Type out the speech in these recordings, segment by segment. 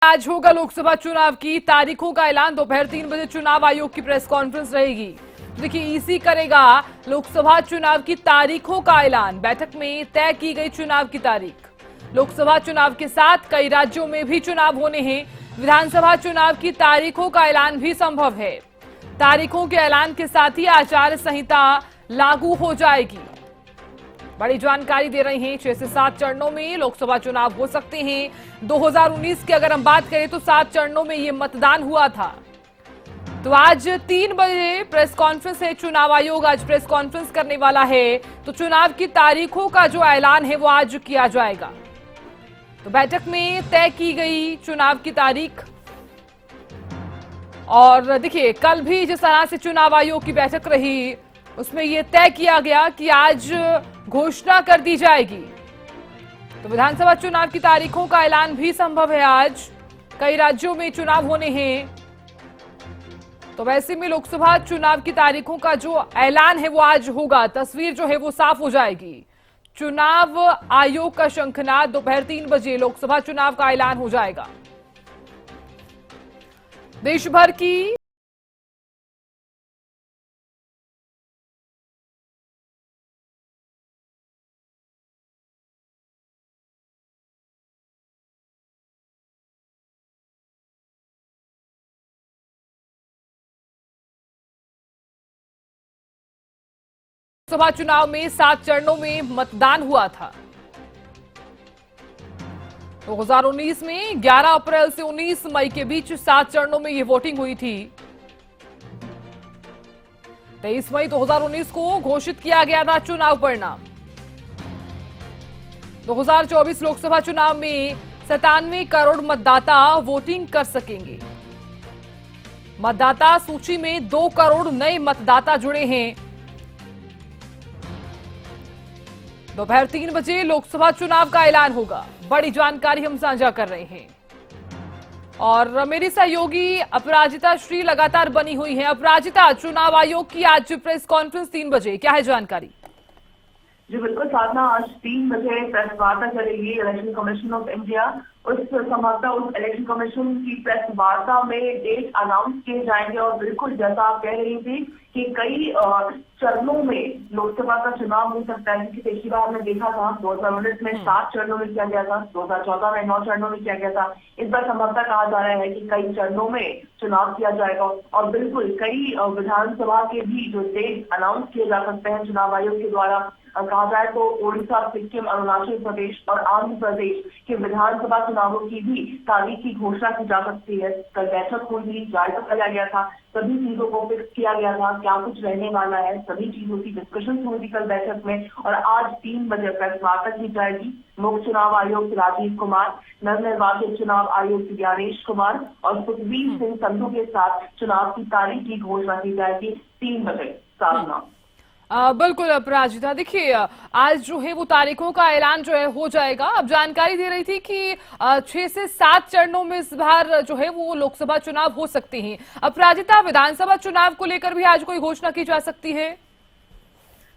आज होगा लोकसभा चुनाव की तारीखों का ऐलान। दोपहर 3 बजे चुनाव आयोग की प्रेस कॉन्फ्रेंस रहेगी। देखिए, ईसी करेगा लोकसभा चुनाव की तारीखों का ऐलान। बैठक में तय की गई चुनाव की तारीख। लोकसभा चुनाव के साथ कई राज्यों में भी चुनाव होने हैं। विधानसभा चुनाव की तारीखों का ऐलान भी संभव है। तारीखों के ऐलान के साथ ही आचार संहिता लागू हो जाएगी। बड़ी जानकारी दे रहे हैं। 6 से 7 चरणों में लोकसभा चुनाव हो सकते हैं। 2019 की अगर हम बात करें तो 7 चरणों में ये मतदान हुआ था। तो आज 3 बजे प्रेस कॉन्फ्रेंस है। चुनाव आयोग आज प्रेस कॉन्फ्रेंस करने वाला है। तो चुनाव की तारीखों का जो ऐलान है वो आज किया जाएगा। तो बैठक में तय की गई चुनाव की तारीख। और देखिए, कल भी जिस तरह से चुनाव आयोग की बैठक रही उसमें यह तय किया गया कि आज घोषणा कर दी जाएगी। तो विधानसभा चुनाव की तारीखों का ऐलान भी संभव है। आज कई राज्यों में चुनाव होने हैं। तो वैसे में लोकसभा चुनाव की तारीखों का जो ऐलान है वो आज होगा। तस्वीर जो है वो साफ हो जाएगी। चुनाव आयोग का शंखनाद। दोपहर 3 बजे लोकसभा चुनाव का ऐलान हो जाएगा। देश भर की लोकसभा चुनाव में 7 चरणों में मतदान हुआ था। 2019 में 11 अप्रैल से 19 मई के बीच 7 चरणों में यह वोटिंग हुई थी। 23 मई 2019 को घोषित किया गया था चुनाव परिणाम। 2024 लोकसभा चुनाव में 97 करोड़ मतदाता वोटिंग कर सकेंगे। मतदाता सूची में 2 करोड़ नए मतदाता जुड़े हैं। दोपहर 3 बजे लोकसभा चुनाव का ऐलान होगा। बड़ी जानकारी हम साझा कर रहे हैं। और मेरी सहयोगी अपराजिता श्री लगातार बनी हुई हैं। अपराजिता, चुनाव आयोग की आज प्रेस कॉन्फ्रेंस 3 बजे, क्या है जानकारी? जी बिल्कुल साधना, आज 3 बजे प्रेस वार्ता चलेगी। इलेक्शन कमीशन ऑफ इंडिया उस इलेक्शन कमीशन की प्रेस वार्ता में डेट अनाउंस किए जाएंगे। और बिल्कुल जैसा आप कह रही थी कि कई चरणों में लोकसभा का चुनाव हो सकता है। क्योंकि पिछली बार हमने देखा था 2019 में 7 चरणों में किया गया था, 2014 में 9 चरणों में किया गया था। इस बार संभवतः कहा जा रहा है कि कई चरणों में चुनाव किया जाएगा। और बिल्कुल कई विधानसभा के भी जो डेट अनाउंस किए जा सकते हैं चुनाव आयोग के द्वारा। कहा जाए तो ओडिशा, सिक्किम, अरुणाचल प्रदेश और आंध्र प्रदेश के विधानसभा चुनावों की भी तारीख की घोषणा की जा सकती है। कल बैठक हुई, जायजा लिया गया था, सभी चीजों को फिक्स किया गया था, क्या कुछ रहने वाला है, सभी चीजों की डिस्कशन हुई थी कल बैठक में। और आज 3 बजे प्रेस वार्ता की जाएगी। मुख्य चुनाव आयुक्त राजीव कुमार, नवनिर्वाचित चुनाव आयुक्त ज्ञानेश कुमार और सुखबीर सिंह संधू के साथ चुनाव की तारीख की घोषणा की जाएगी 3 बजे। साधना बिल्कुल अपराजिता, देखिए आज जो है वो तारीखों का ऐलान जो है हो जाएगा। अब जानकारी दे रही थी कि 6 से 7 चरणों में इस बार जो है वो लोकसभा चुनाव हो सकते हैं। अपराजिता, विधानसभा चुनाव को लेकर भी आज कोई घोषणा की जा सकती है?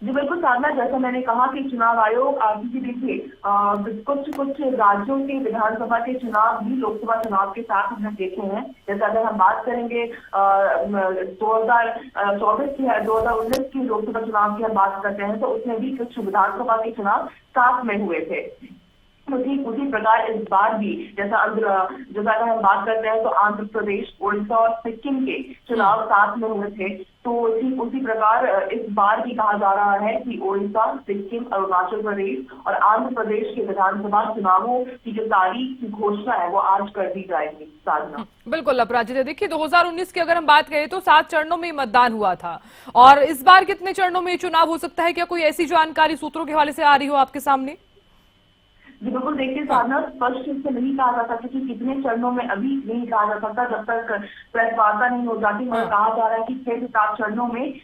जी बिल्कुल साधना, जैसा मैंने कहा कि चुनाव आयोग आगे देखिए कुछ राज्यों के विधानसभा के चुनाव भी लोकसभा चुनाव के साथ हमने देखे हैं। जैसे अगर हम बात करेंगे 2024 की 2019 की लोकसभा चुनाव की हम बात करते हैं तो उसमें भी कुछ विधानसभा के चुनाव साथ में हुए थे। उसी प्रकार इस बार भी जैसा अगर हम बात करते हैं तो आंध्र प्रदेश, ओडिशा और सिक्किम के चुनाव साथ में हुए थे। तो उसी प्रकार इस बार भी कहा जा रहा है कि ओडिशा, सिक्किम, अरुणाचल प्रदेश और आंध्र प्रदेश के विधानसभा चुनावों की जो तारीख की घोषणा है वो आज कर दी जाएगी। साधना बिल्कुल अपराजिता, देखिए 2019 की अगर हम बात करें तो 7 चरणों में मतदान हुआ था। और इस बार कितने चरणों में चुनाव हो सकता है? क्या कोई ऐसी जानकारी सूत्रों के हवाले से आ रही हो आपके सामने? जी बिल्कुल, देखिए साधना, स्पष्ट रूप से नहीं कहा जा सकता कि कितने चरणों में अभी नहीं कहा जा सकता जब तक प्रेस वार्ता नहीं हो जाती। मगर कहा जा रहा है कि 6 से 7 चरणों में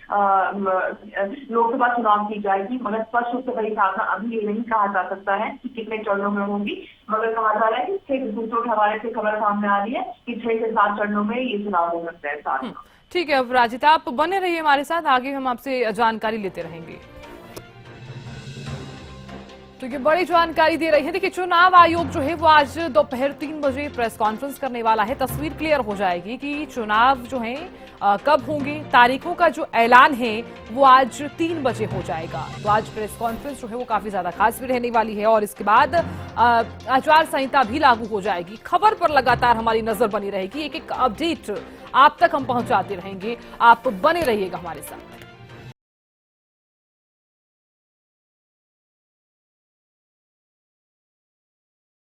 लोकसभा चुनाव की जाएगी। मगर स्पष्ट रूप से वही साधना अभी ये नहीं कहा जा सकता है कि कितने चरणों में होगी। मगर कहा जा रहा है कि 6 सूत्रों के हवाले से खबर सामने आ रही है कि 6 से 7 चरणों में ये चुनाव हो सकता है। साधना ठीक है अपराजिता, आप बने रहिए हमारे साथ, आगे हम आपसे जानकारी लेते रहेंगे। तो ये बड़ी जानकारी दे रही है। देखिए, चुनाव आयोग जो है वो आज दोपहर 3 बजे प्रेस कॉन्फ्रेंस करने वाला है। तस्वीर क्लियर हो जाएगी कि चुनाव जो है कब होंगे। तारीखों का जो ऐलान है वो आज 3 बजे हो जाएगा। तो आज प्रेस कॉन्फ्रेंस जो है वो काफी ज्यादा खास भी रहने वाली है और इसके बाद आचार संहिता भी लागू हो जाएगी। खबर पर लगातार हमारी नजर बनी रहेगी। एक एक अपडेट आप तक हम पहुंचाते रहेंगे। आप बने रहिएगा हमारे साथ।